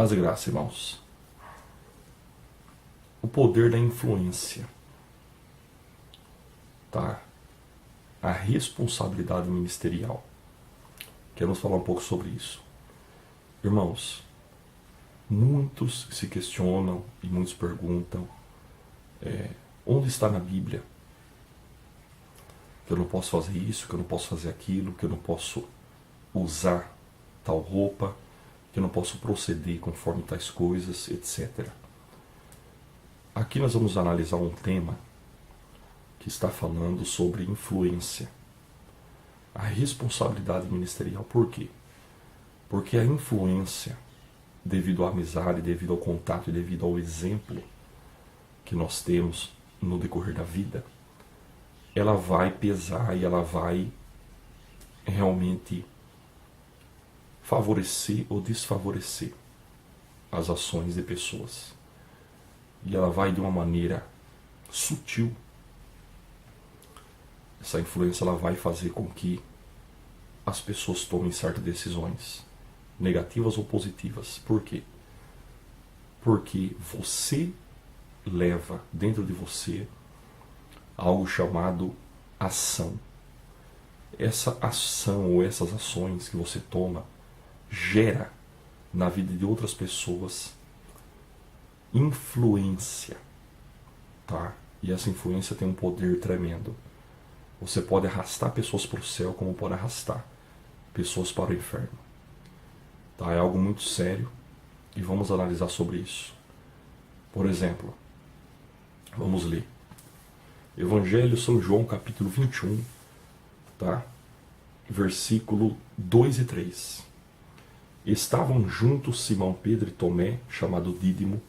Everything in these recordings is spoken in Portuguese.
Paz e graça, irmãos. O poder da influência. Tá? A responsabilidade ministerial. Queremos falar um pouco sobre isso. Irmãos, muitos se questionam e muitos perguntam onde está na Bíblia que eu não posso fazer isso, que eu não posso fazer aquilo, que eu não posso usar tal roupa, que eu não posso proceder conforme tais coisas, etc. Aqui nós vamos analisar um tema que está falando sobre influência. A responsabilidade ministerial. Por quê? Porque a influência, devido à amizade, devido ao contato e devido ao exemplo que nós temos no decorrer da vida, ela vai pesar e ela vai realmente favorecer ou desfavorecer as ações de pessoas. E ela vai de uma maneira sutil. Essa influência ela vai fazer com que as pessoas tomem certas decisões, negativas ou positivas. Por quê? Porque você leva dentro de você algo chamado ação. Essa ação ou essas ações que você toma gera na vida de outras pessoas influência, tá? E essa influência tem um poder tremendo. Você pode arrastar pessoas para o céu, como pode arrastar pessoas para o inferno. Tá? É algo muito sério e vamos analisar sobre isso. Por exemplo, vamos ler Evangelho São João, capítulo 21, tá? Versículo 2 e 3. Estavam juntos Simão Pedro e Tomé, chamado Dídimo,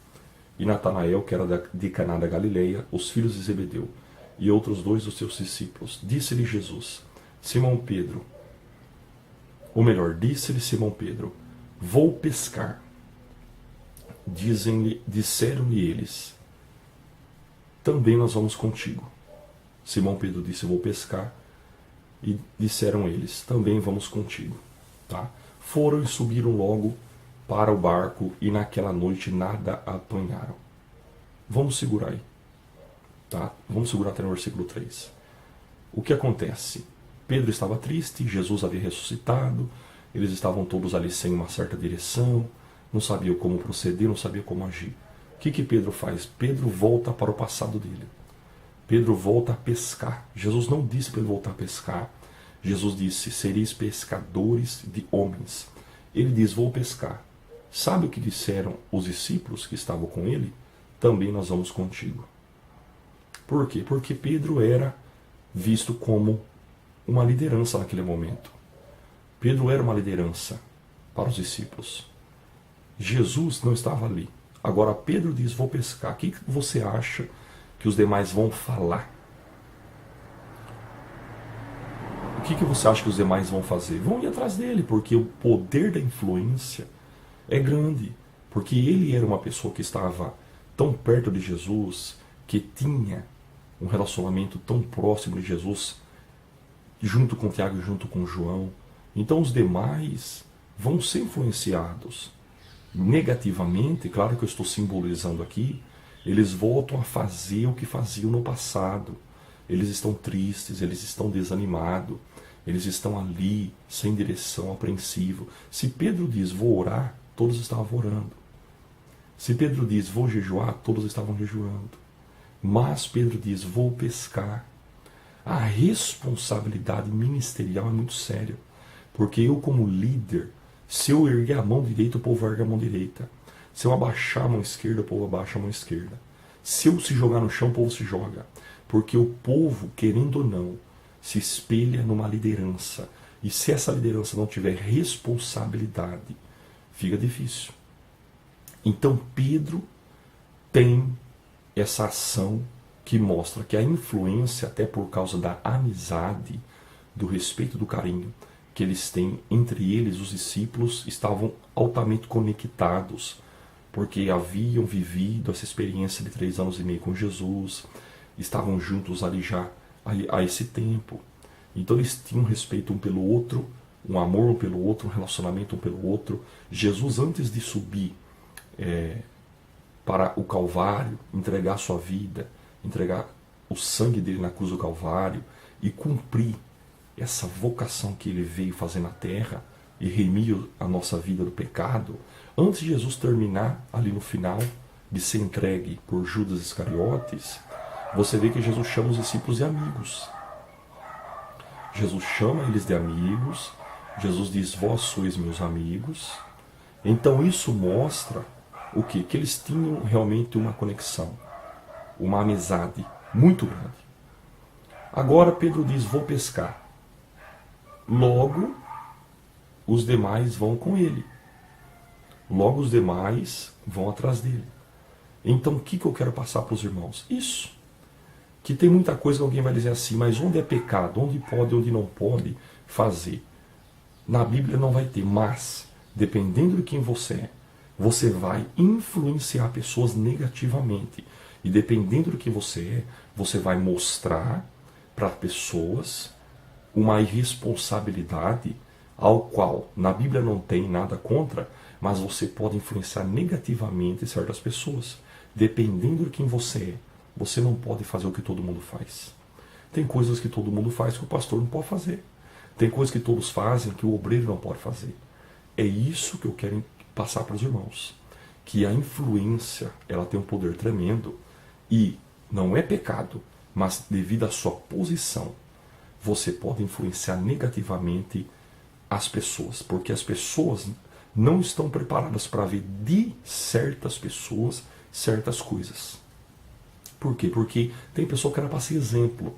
e Natanael, que era de Caná da Galileia, os filhos de Zebedeu, e outros dois dos seus discípulos. Disse-lhe Jesus, disse-lhe Simão Pedro, vou pescar. Disseram-lhe eles, também nós vamos contigo. Simão Pedro disse, vou pescar. E disseram eles, também vamos contigo. Tá? Foram e subiram logo para o barco e naquela noite nada apanharam. Vamos segurar aí. Tá? Vamos segurar até no versículo 3. O que acontece? Pedro estava triste, Jesus havia ressuscitado, eles estavam todos ali sem uma certa direção, não sabiam como proceder, não sabiam como agir. O que Pedro faz? Pedro volta para o passado dele. Pedro volta a pescar. Jesus não disse para ele voltar a pescar. Jesus disse, sereis pescadores de homens. Ele diz, vou pescar. Sabe o que disseram os discípulos que estavam com ele? Também nós vamos contigo. Por quê? Porque Pedro era visto como uma liderança naquele momento. Pedro era uma liderança para os discípulos. Jesus não estava ali. Agora Pedro diz, vou pescar. O que você acha que os demais vão falar? O que você acha que os demais vão fazer? Vão ir atrás dele, porque o poder da influência é grande. Porque ele era uma pessoa que estava tão perto de Jesus, que tinha um relacionamento tão próximo de Jesus, junto com Tiago e junto com João. Então os demais vão ser influenciados negativamente. Claro que eu estou simbolizando aqui. Eles voltam a fazer o que faziam no passado. Eles estão tristes, eles estão desanimados, eles estão ali sem direção, apreensivos. Se Pedro diz, vou orar, todos estavam orando. Se Pedro diz, vou jejuar, todos estavam jejuando. Mas Pedro diz, vou pescar. A responsabilidade ministerial é muito séria. Porque eu, como líder, se eu erguer a mão direita, o povo ergue a mão direita. Se eu abaixar a mão esquerda, o povo abaixa a mão esquerda. Se eu se jogar no chão, o povo se joga. Porque o povo, querendo ou não, se espelha numa liderança. E se essa liderança não tiver responsabilidade, fica difícil. Então Pedro tem essa ação que mostra que a influência, até por causa da amizade, do respeito, do carinho que eles têm entre eles, os discípulos, estavam altamente conectados, porque haviam vivido essa experiência de 3 anos e meio com Jesus, estavam juntos ali já há esse tempo. Então eles tinham respeito um pelo outro, um amor um pelo outro, um relacionamento um pelo outro. Jesus, antes de subir para o Calvário, entregar sua vida, entregar o sangue dele na cruz do Calvário e cumprir essa vocação que ele veio fazer na terra e remir a nossa vida do pecado, antes de Jesus terminar ali no final de ser entregue por Judas Iscariotes, você vê que Jesus chama os discípulos de amigos. Jesus chama eles de amigos, Jesus diz, vós sois meus amigos. Então isso mostra o quê? Que eles tinham realmente uma conexão, uma amizade muito grande. Agora Pedro diz, vou pescar. Logo, os demais vão com ele. Logo, os demais vão atrás dele. Então, o que eu quero passar para os irmãos? Isso. Que tem muita coisa que alguém vai dizer assim, mas onde é pecado? Onde pode, onde não pode fazer? Na Bíblia não vai ter, mas, dependendo de quem você é, você vai influenciar pessoas negativamente. E dependendo do que você é, você vai mostrar para pessoas uma irresponsabilidade ao qual na Bíblia não tem nada contra, mas você pode influenciar negativamente certas pessoas. Dependendo de quem você é, você não pode fazer o que todo mundo faz. Tem coisas que todo mundo faz que o pastor não pode fazer. Tem coisas que todos fazem que o obreiro não pode fazer. É isso que eu quero passar para os irmãos. Que a influência, ela tem um poder tremendo e não é pecado, mas devido à sua posição, você pode influenciar negativamente as pessoas, porque as pessoas não estão preparadas para ver de certas pessoas certas coisas. Por quê? Porque tem pessoa que era para ser exemplo.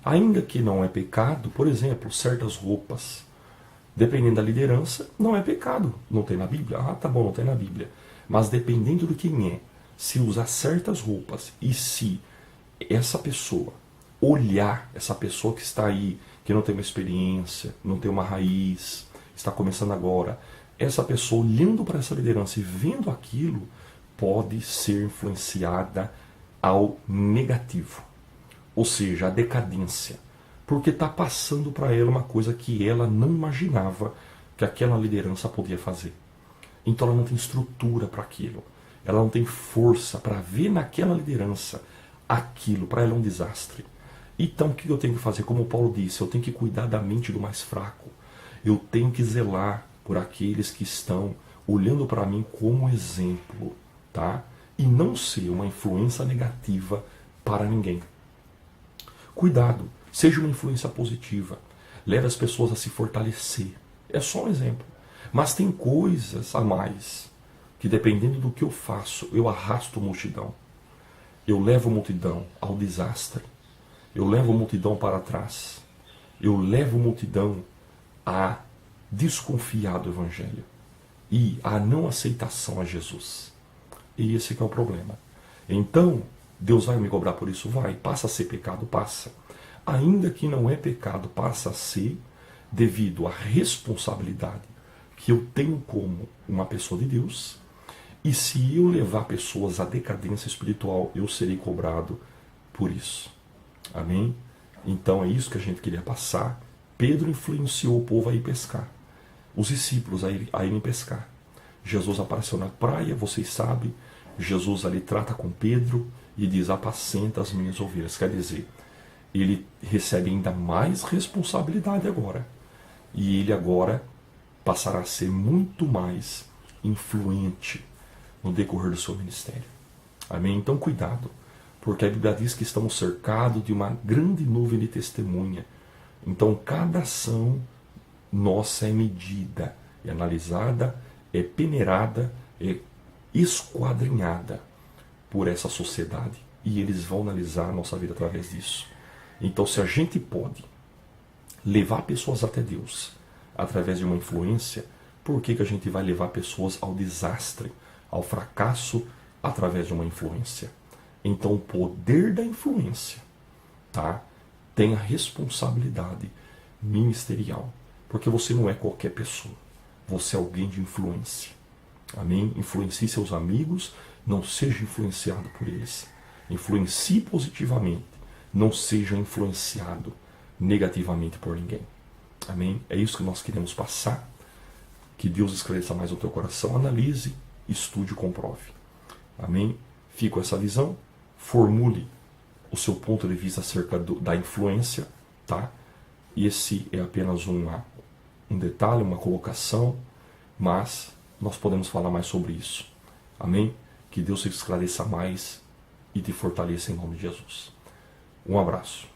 Ainda que não é pecado, por exemplo, certas roupas, dependendo da liderança, não é pecado. Não tem na Bíblia? Ah, tá bom, não tem na Bíblia. Mas dependendo do quem é, se usar certas roupas e se essa pessoa olhar essa pessoa que está aí, que não tem uma experiência, não tem uma raiz, está começando agora, essa pessoa olhando para essa liderança e vendo aquilo, pode ser influenciada ao negativo, ou seja, a decadência, porque está passando para ela uma coisa que ela não imaginava que aquela liderança podia fazer. Então ela não tem estrutura para aquilo, ela não tem força para ver naquela liderança aquilo, para ela é um desastre. Então o que eu tenho que fazer? Como Paulo disse, eu tenho que cuidar da mente do mais fraco. Eu tenho que zelar por aqueles que estão olhando para mim como exemplo, tá? E não ser uma influência negativa para ninguém. Cuidado, seja uma influência positiva. Leve as pessoas a se fortalecer. É só um exemplo. Mas tem coisas a mais que, dependendo do que eu faço, eu arrasto multidão. Eu levo a multidão ao desastre. Eu levo a multidão para trás. Eu levo a multidão a desconfiar do Evangelho e a não aceitação a Jesus. E esse que é o problema. Então, Deus vai me cobrar por isso? Vai. Passa a ser pecado? Passa. Ainda que não é pecado, passa a ser devido à responsabilidade que eu tenho como uma pessoa de Deus. E se eu levar pessoas à decadência espiritual, eu serei cobrado por isso. Amém? Então é isso que a gente queria passar. Pedro influenciou o povo a ir pescar. Os discípulos a irem pescar. Jesus apareceu na praia, vocês sabem. Jesus ali trata com Pedro e diz, apacenta as minhas ovelhas. Quer dizer, ele recebe ainda mais responsabilidade agora. E ele agora passará a ser muito mais influente no decorrer do seu ministério. Amém? Então cuidado, porque a Bíblia diz que estamos cercados de uma grande nuvem de testemunha. Então cada ação nossa é medida, é analisada, é peneirada, é esquadrinhada por essa sociedade. E eles vão analisar a nossa vida através disso. Então se a gente pode levar pessoas até Deus através de uma influência, por que a gente vai levar pessoas ao desastre, ao fracasso, através de uma influência? Então o poder da influência, tá, tem a responsabilidade ministerial. Porque você não é qualquer pessoa. Você é alguém de influência. Amém? Influencie seus amigos, não seja influenciado por eles. Influencie positivamente, não seja influenciado negativamente por ninguém. Amém? É isso que nós queremos passar. Que Deus esclareça mais o teu coração. Analise estude e comprove. Amém? Fica com essa visão, formule o seu ponto de vista acerca da influência, tá? Esse é apenas um detalhe, uma colocação, mas nós podemos falar mais sobre isso. Amém? Que Deus te esclareça mais e te fortaleça em nome de Jesus. Um abraço.